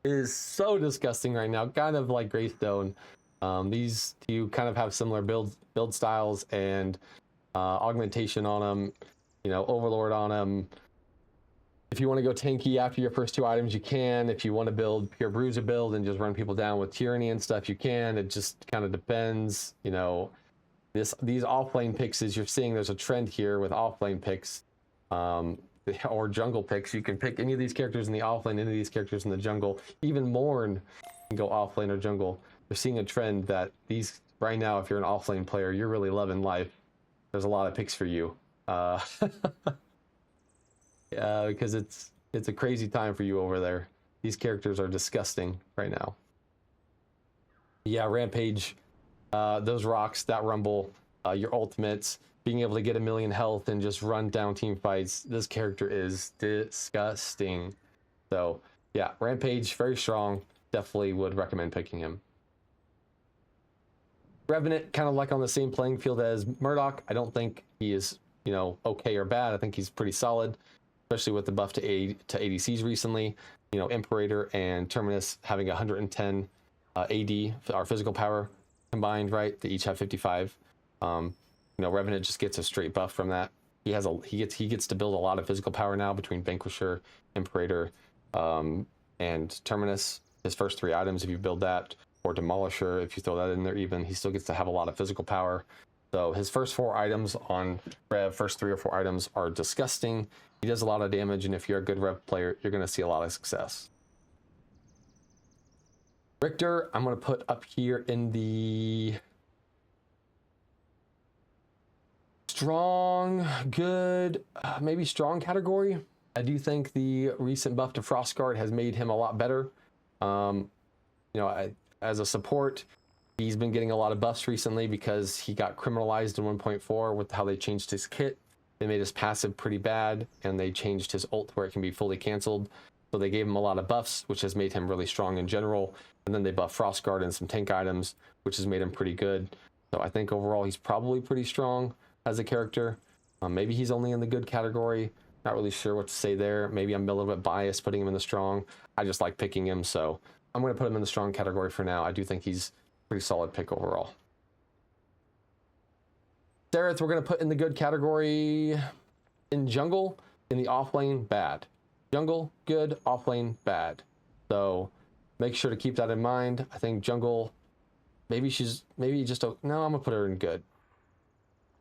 is so disgusting right now, kind of like Greystone. These two kind of have similar build styles and augmentation on them, you know, Overlord on them. If you want to go tanky after your first two items, you can. If you want to build pure bruiser build and just run people down with tyranny and stuff, you can. It just kind of depends, you know. These offlane picks, as you're seeing, there's a trend here with offlane picks, or jungle picks. You can pick any of these characters in the offlane, any of these characters in the jungle. Even Morn can go offlane or jungle. We're seeing a trend that these right now, if you're an offlane player, you're really loving life. There's a lot of picks for you. Because it's a crazy time for you over there. These characters are disgusting right now. Yeah, Rampage, those rocks, that rumble, your ultimates, being able to get 1,000,000 health and just run down team fights. This character is disgusting. So yeah, Rampage, very strong. Definitely would recommend picking him. Revenant, kind of like on the same playing field as Murdoch. I don't think he is, you know, okay or bad. I think he's pretty solid, especially with the buff to ADCs recently. You know, Imperator and Terminus having 110 AD, our physical power combined, right? They each have 55. You know, Revenant just gets a straight buff from that. He gets to build a lot of physical power now between Vanquisher, Imperator, and Terminus. His first 3 items, if you build that, or Demolisher, if you throw that in there even, he still gets to have a lot of physical power. So his first 4 items on Rev, first 3 or 4 items are disgusting. He does a lot of damage, and if you're a good Rev player, you're going to see a lot of success. Richter, I'm going to put up here in the strong, good, maybe strong category. I do think the recent buff to Frostguard has made him a lot better. You know, as a support, he's been getting a lot of buffs recently because he got criminalized in 1.4 with how they changed his kit. They made his passive pretty bad, and they changed his ult where it can be fully canceled. So they gave him a lot of buffs, which has made him really strong in general. And then they buffed Frostguard and some tank items, which has made him pretty good. So I think overall he's probably pretty strong as a character. Maybe he's only in the good category. Not really sure what to say there. Maybe I'm a little bit biased putting him in the strong. I just like picking him, so I'm going to put him in the strong category for now. I do think he's a pretty solid pick overall. Sereth, we're going to put in the good category. In jungle, in the offlane, bad. Jungle, good. Offlane, bad. So make sure to keep that in mind. I think jungle, maybe just no, I'm going to put her in good.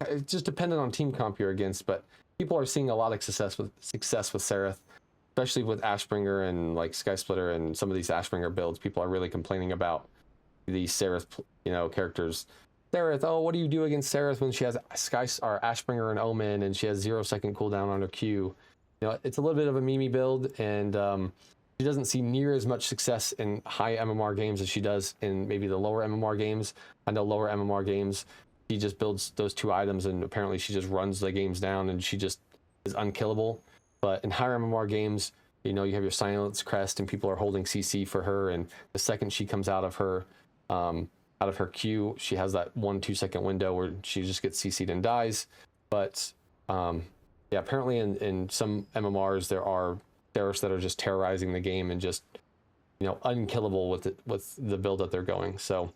It's just dependent on team comp you're against, but people are seeing a lot of success with Sereth, especially with Ashbringer and like Sky Splitter and some of these Ashbringer builds. People are really complaining about these Sereth, you know, characters. Sereth, oh, what do you do against Sereth when she has Ashbringer and Omen and she has 0-second cooldown on her Q? You know, it's a little bit of a meme build, and she doesn't see near as much success in high MMR games as she does in maybe the lower MMR games. I know lower MMR games, she just builds those 2 items, and apparently she just runs the games down, and she just is unkillable. But in higher MMR games, you know, you have your Silence Crest, and people are holding CC for her, and the second she comes out of her Q, she has that 1-2 second window where she just gets CC'd and dies. But yeah, apparently in some MMRs there are terrorists that are just terrorizing the game and just, you know, unkillable with the build that they're going. So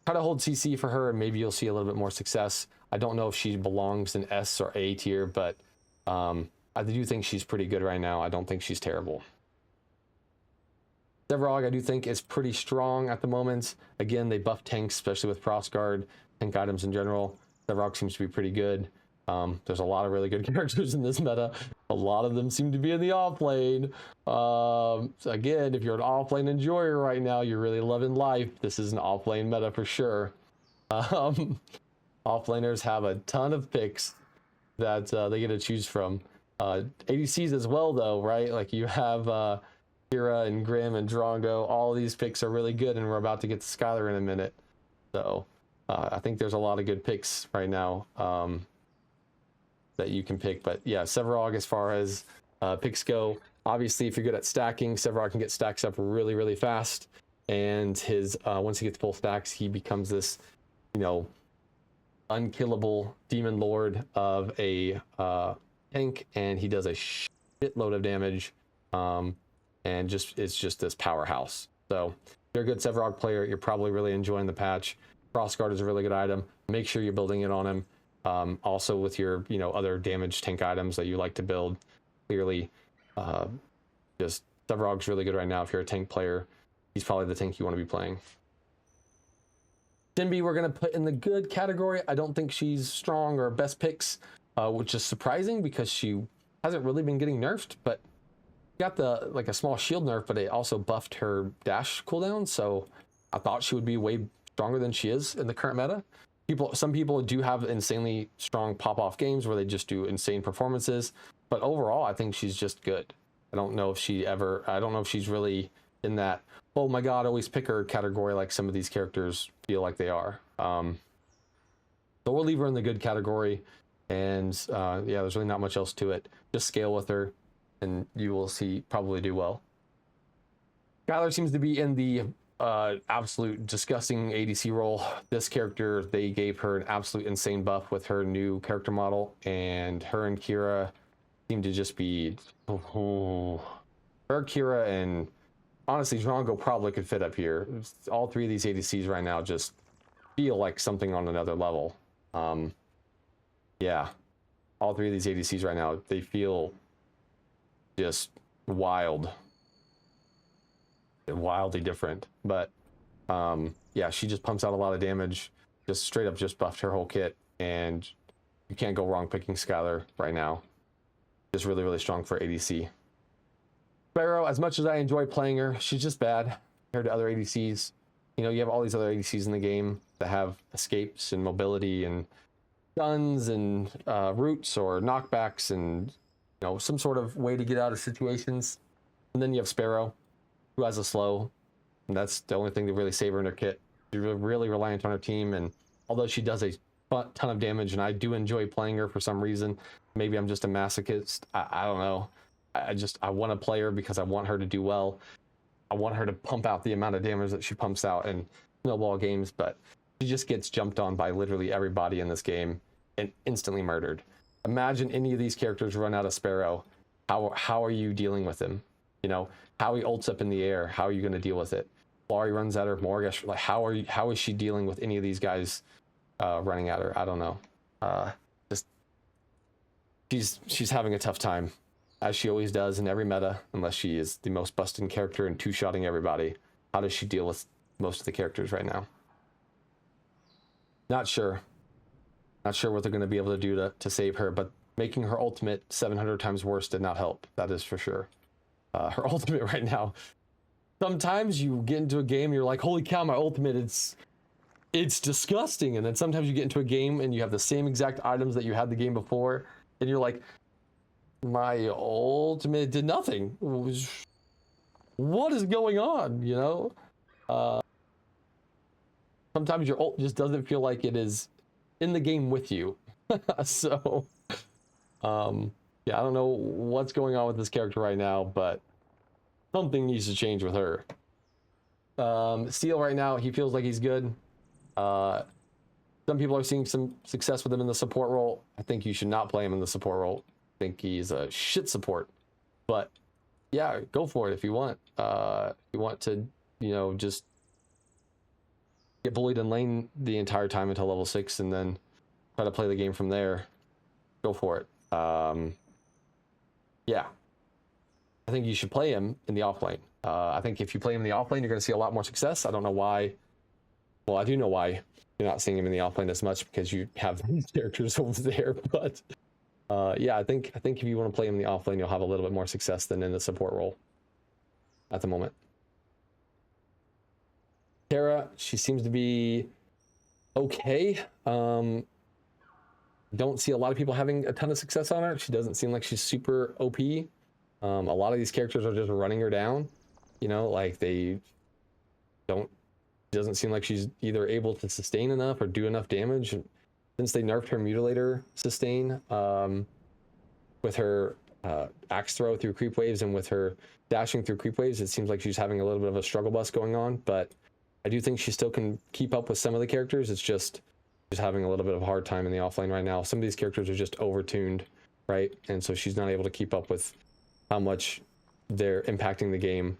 try to hold CC for her, and maybe you'll see a little bit more success. I don't know if she belongs in S or A tier, but I do think she's pretty good right now. I don't think she's terrible. Sevarog, I do think, is pretty strong at the moment. Again, they buff tanks, especially with Frostguard, tank items in general. Sevarog seems to be pretty good. There's a lot of really good characters in this meta. A lot of them seem to be in the off lane. So again, if you're an off lane enjoyer right now, you're really loving life. This is an off lane meta for sure. Off laners have a ton of picks that they get to choose from. ADCs as well, though, right? Like you have Kira and Grim and Drongo. All these picks are really good, and we're about to get to Skylar in a minute. So I think there's a lot of good picks right now. that you can pick. But yeah, Sevarog, as far as picks go, obviously if you're good at stacking, Sevarog can get stacks up really, really fast. And his once he gets full stacks, he becomes this, you know, unkillable demon lord of a tank, and he does a shitload of damage, and just it's just this powerhouse. So if you're a good Sevarog player, you're probably really enjoying the patch. Crossguard is a really good item. Make sure you're building it on him. Also with your, you know, other damage tank items that you like to build. Clearly, just Sevarog's really good right now. If you're a tank player, he's probably the tank you want to be playing. Shinbi, we're going to put in the good category. I don't think she's strong or best picks, which is surprising because she hasn't really been getting nerfed, but got the like a small shield nerf, but it also buffed her dash cooldown. So I thought she would be way stronger than she is in the current meta. Some people do have insanely strong pop-off games where they just do insane performances, but overall, I think she's just good. I don't know if she's really in that, oh my god, always pick her category like some of these characters feel like they are. So we'll leave her in the good category, and yeah, there's really not much else to it. Just scale with her, and you will see probably do well. Skylar seems to be in the absolute disgusting ADC role. This character, they gave her an absolute insane buff with her new character model, and her and Kira seem to just be her, Kira, and honestly Drongo probably could fit up here. All three of these ADCs right now just feel like something on another level. Yeah, all three of these ADCs right now, they feel just wildly different. But yeah, she just pumps out a lot of damage, just straight up just buffed her whole kit, and you can't go wrong picking Skylar right now. Just really, really strong for ADC. Sparrow, as much as I enjoy playing her, she's just bad compared to other ADCs. You know, you have all these other ADCs in the game that have escapes and mobility and guns and roots or knockbacks and, you know, some sort of way to get out of situations. And then you have Sparrow, who has a slow, and that's the only thing to really save her in her kit. She's really reliant on her team, and although she does a ton of damage, and I do enjoy playing her for some reason, maybe I'm just a masochist, I don't know. I want to play her because I want her to do well. I want her to pump out the amount of damage that she pumps out in snowball games, but she just gets jumped on by literally everybody in this game and instantly murdered. Imagine any of these characters run out of Sparrow. How are you dealing with him? You know, how he ults up in the air, how are you going to deal with it? Laurie runs at her, Morgash, like how is she dealing with any of these guys running at her? I don't know. Just she's having a tough time, as she always does in every meta, unless she is the most busted character and two-shotting everybody. How does she deal with most of the characters right now? Not sure. Not sure what they're going to be able to do to save her, but making her ultimate 700 times worse did not help. That is for sure. Her ultimate right now, sometimes you get into a game and you're like, holy cow, my ultimate, it's disgusting. And then sometimes you get into a game and you have the same exact items that you had the game before, and you're like, my ultimate did nothing. What is going on, you know? Sometimes your ult just doesn't feel like it is in the game with you. So yeah, I don't know what's going on with this character right now, but something needs to change with her. Steel right now, he feels like he's good. Some people are seeing some success with him in the support role. I think you should not play him in the support role. I think he's a shit support. But yeah, go for it if you want. If you want to, you know, just get bullied in lane the entire time until level 6 and then try to play the game from there, go for it. Yeah, I think you should play him in the offlane. I think if you play him in the offlane, you're going to see a lot more success. I don't know why. Well, I do know why you're not seeing him in the offlane as much, because you have these characters over there. But yeah, I think if you want to play him in the offlane, you'll have a little bit more success than in the support role at the moment. Tara, she seems to be okay. Don't see a lot of people having a ton of success on her. She doesn't seem like she's super OP. A lot of these characters are just running her down. You know, like doesn't seem like she's either able to sustain enough or do enough damage. since they nerfed her Mutilator sustain with her axe throw through creep waves and with her dashing through creep waves, it seems like she's having a little bit of a struggle bus going on, but I do think she still can keep up with some of the characters. It's just she's having a little bit of a hard time in the offlane right now. Some of these characters are just overtuned, right? And so she's not able to keep up with how much they're impacting the game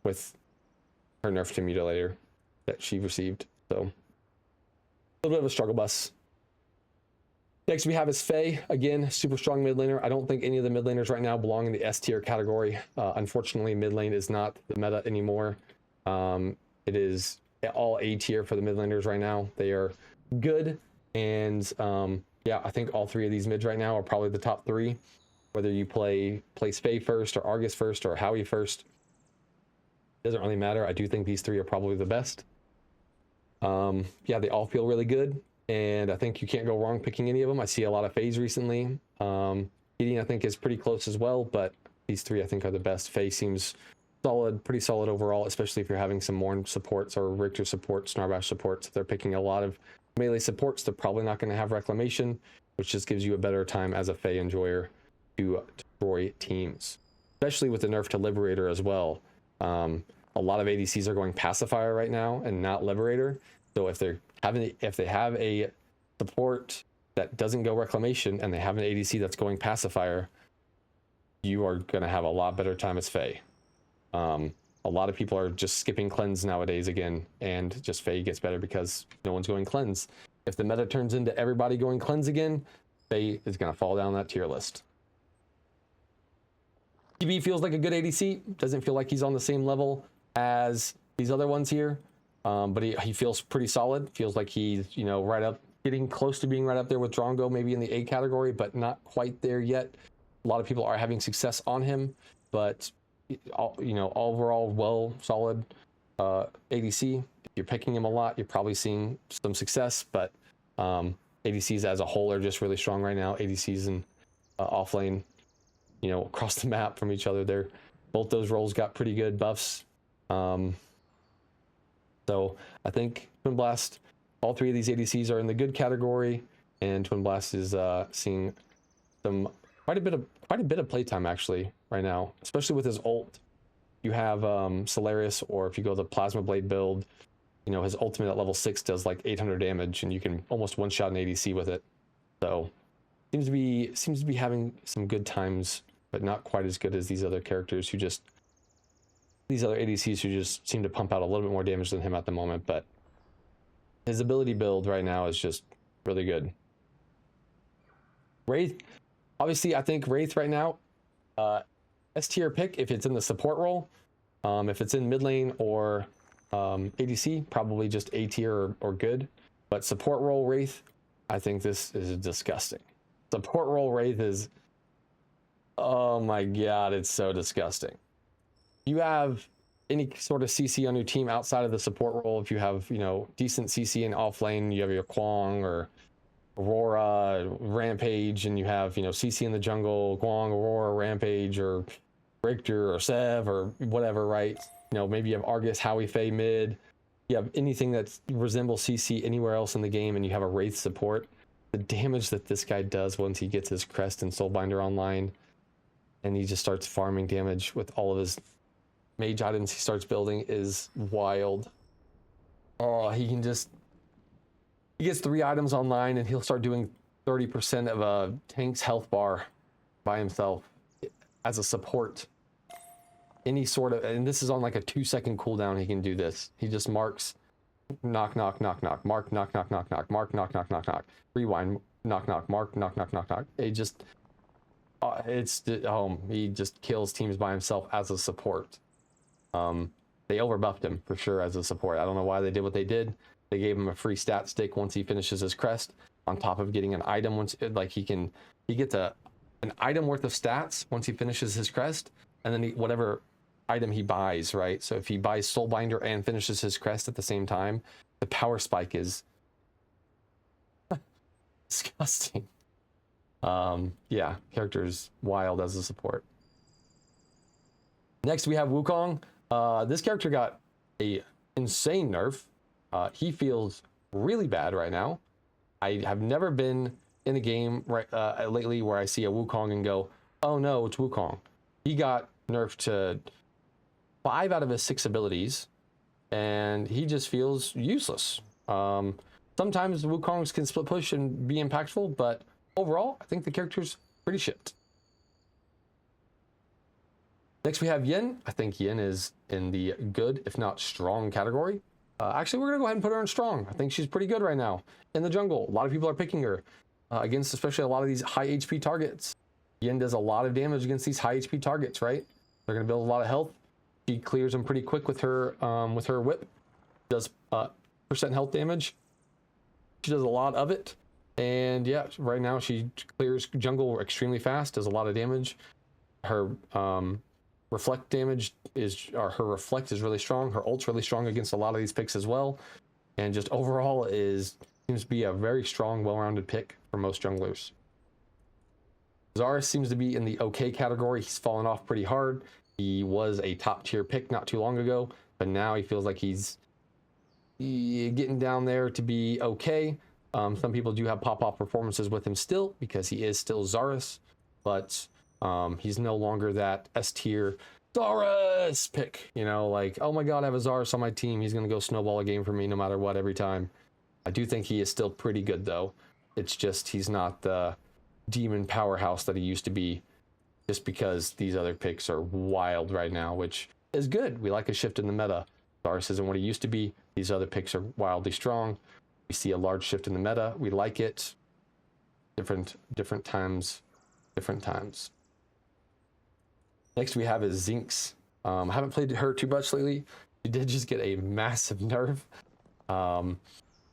with her nerf to Mutilator that she received. So a little bit of a struggle bus. Next we have is Faye. Again, super strong mid laner. I don't think any of the mid laners right now belong in the S tier category. Unfortunately, mid lane is not the meta anymore. It is all A tier for the mid laners right now. They are good, and yeah, I think all three of these mids right now are probably the top three. Whether you place Faye first or Argus first or Howie first, doesn't really matter. I do think these three are probably the best. Yeah, they all feel really good, and I think you can't go wrong picking any of them. I see a lot of Faye's recently. Gideon, I think, is pretty close as well, but these three I think are the best. Faye seems solid, pretty solid overall, especially if you're having some Morn supports or Richter supports, Snarbash supports. If they're picking a lot of melee supports, they're probably not going to have Reclamation, which just gives you a better time as a Faye enjoyer to destroy teams, especially with the nerf to Liberator as well. A lot of ADCs are going Pacifier right now and not Liberator. So if they have a support that doesn't go Reclamation and they have an ADC that's going Pacifier, you are going to have a lot better time as Faye. A lot of people are just skipping Cleanse nowadays again, and just Faye gets better because no one's going Cleanse. If the meta turns into everybody going Cleanse again, Faye is going to fall down that tier list. TB feels like a good ADC. Doesn't feel like he's on the same level as these other ones here, but he feels pretty solid. Feels like he's, you know, right up, getting close to being right up there with Drongo, maybe in the A category, but not quite there yet. A lot of people are having success on him, but you know, overall, well, solid ADC. If you're picking him a lot, you're probably seeing some success, but ADCs as a whole are just really strong right now. ADCs and offlane, you know, across the map from each other, they're both those roles got pretty good buffs. So I think Twin Blast, all three of these ADCs are in the good category, and Twin Blast is seeing some quite a bit of playtime actually right now, especially with his ult. You have Solarius, or if you go the Plasma Blade build, you know, his ultimate at level 6 does like 800 damage, and you can almost one-shot an ADC with it. So seems to be having some good times, but not quite as good as these other characters who just, these other ADCs who just seem to pump out a little bit more damage than him at the moment. But his ability build right now is just really good. Wraith, obviously, I think Wraith right now, S tier pick if it's in the support role. If it's in mid lane or ADC, probably just A tier or good. But support role Wraith, I think this is disgusting. Support role Wraith is, oh my god, it's so disgusting. You have any sort of CC on your team outside of the support role. If you have, you know, decent CC in off lane, you have your Kwang or Aurora, Rampage, and you have, you know, CC in the jungle, Kwang, Aurora, Rampage, or Richter, or Sev, or whatever, right? You know, maybe you have Argus, Howie, Faye mid. You have anything that resembles CC anywhere else in the game, and you have a Wraith support. The damage that this guy does once he gets his Crest and Soulbinder online, and he just starts farming damage with all of his mage items he starts building, is wild. Oh, he gets 3 items online and he'll start doing 30% of a tank's health bar by himself as a support. Any sort of, and this is on like a 2-second cooldown, he can do this. He just marks knock knock knock knock, mark knock knock knock knock, mark knock knock knock knock, rewind, knock knock, mark knock knock knock knock. It just he just kills teams by himself as a support. They overbuffed him for sure as a support. I don't know why they did what they did. They gave him a free stat stick once he finishes his crest, on top of getting an item once, like he gets an item worth of stats once he finishes his crest, and then whatever item he buys, right? So if he buys Soulbinder and finishes his crest at the same time, the power spike is disgusting. Yeah, character's wild as a support. Next we have Wukong. This character got a insane nerf. He feels really bad right now. I have never been in a game lately where I see a Wukong and go, oh no, it's Wukong. He got nerfed to 5 out of his 6 abilities, and he just feels useless. Sometimes Wukongs can split push and be impactful, but overall, I think the character's pretty shit. Next we have Yin. I think Yin is in the good, if not strong category. Actually, we're gonna go ahead and put her in strong. I think she's pretty good right now in the jungle. A lot of people are picking her against especially a lot of these high HP targets. Yin does a lot of damage against these high HP targets, right? They're gonna build a lot of health. She clears them pretty quick with her whip. Does percent health damage. She does a lot of it, and yeah, right now she clears jungle extremely fast. Does a lot of damage. Her reflect damage is, or her reflect is really strong. Her ult's really strong against a lot of these picks as well, and just overall seems to be a very strong, well-rounded pick for most junglers. Zarus seems to be in the okay category. He's fallen off pretty hard. He was a top tier pick not too long ago, but now he feels like he's getting down there to be okay. Some people do have pop-off performances with him still because he is still Zarus, but he's no longer that S tier Zarus pick, you know, like, oh my god, I have a Zarus on my team, he's gonna go snowball a game for me no matter what every time. I do think he is still pretty good though. It's just he's not the demon powerhouse that he used to be, just because these other picks are wild right now, which is good. We like a shift in the meta. Zarus isn't what he used to be. These other picks are wildly strong. We see a large shift in the meta. We like it. Different times. Next we have is Zinx. I haven't played her too much lately. She did just get a massive nerf. A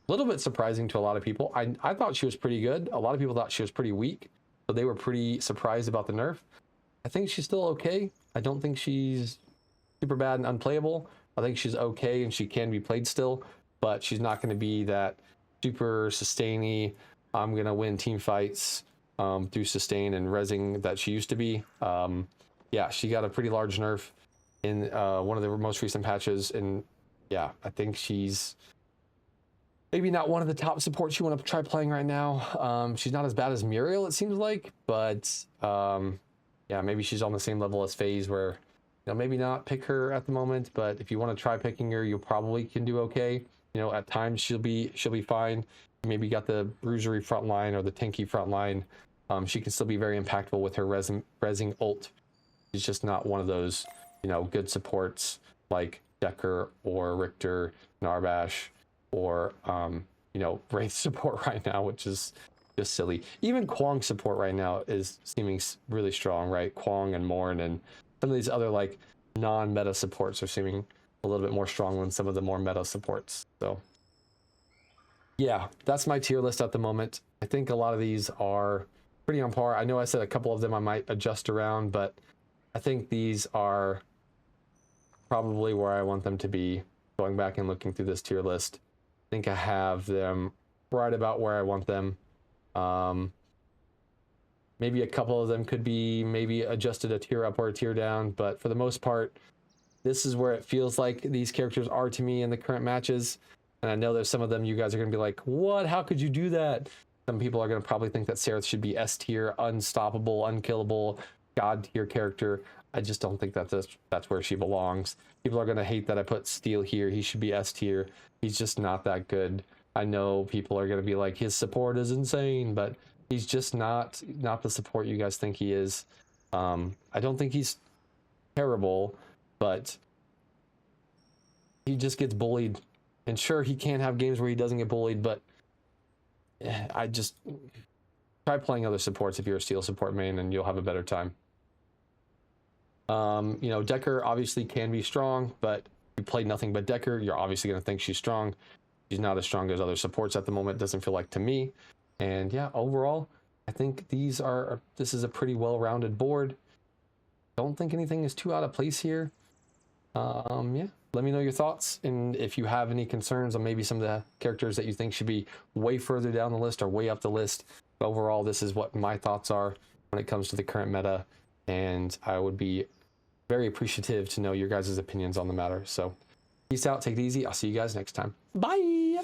little bit surprising to a lot of people. I thought she was pretty good. A lot of people thought she was pretty weak, so they were pretty surprised about the nerf. I think she's still okay. I don't think she's super bad and unplayable. I think she's okay and she can be played still, but she's not going to be that super sustainy, I'm going to win team fights through sustain and rezzing that she used to be. Yeah, she got a pretty large nerf in one of the most recent patches, and yeah, I think she's maybe not one of the top supports you want to try playing right now. She's not as bad as Muriel, it seems like, but yeah, maybe she's on the same level as FaZe, where, you know, maybe not pick her at the moment, but if you want to try picking her, you probably can do okay. You know, at times she'll be fine. Maybe got the bruisery front line or the tanky front line. She can still be very impactful with her rezzing ult. She's just not one of those, you know, good supports like Decker or Richter, Narbash, or you know, Wraith support right now, which is just silly. Even Kwang support right now is seeming really strong, right? Kwang and Morn and some of these other like non-meta supports are seeming a little bit more strong than some of the more meta supports. So yeah, that's my tier list at the moment. I think a lot of these are pretty on par. I know I said a couple of them I might adjust around, but I think these are probably where I want them to be. Going back and looking through this tier list, I think I have them right about where I want them. Maybe a couple of them could be maybe adjusted a tier up or a tier down, but for the most part, this is where it feels like these characters are to me in the current matches. And I know there's some of them you guys are going to be like, what? How could you do that? Some people are going to probably think that Seraph should be S tier, unstoppable, unkillable, god tier character. I just don't think that's where she belongs. People are going to hate that I put Steel here. He should be S tier. He's just not that good. I know people are going to be like, his support is insane, but he's just not the support you guys think he is. I don't think he's terrible, but he just gets bullied. And sure, he can have games where he doesn't get bullied, but I just try playing other supports if you're a Steel support main, and you'll have a better time. You know, Decker obviously can be strong, but if you play nothing but Decker, you're obviously going to think she's strong. She's not as strong as other supports at the moment, doesn't feel like to me. And yeah, overall, I think this is a pretty well-rounded board. Don't think anything is too out of place here. Yeah, let me know your thoughts, and if you have any concerns on maybe some of the characters that you think should be way further down the list or way up the list. But overall, this is what my thoughts are when it comes to the current meta, and I would be very appreciative to know your guys' opinions on the matter. So peace out, take it easy, I'll see you guys next time. Bye!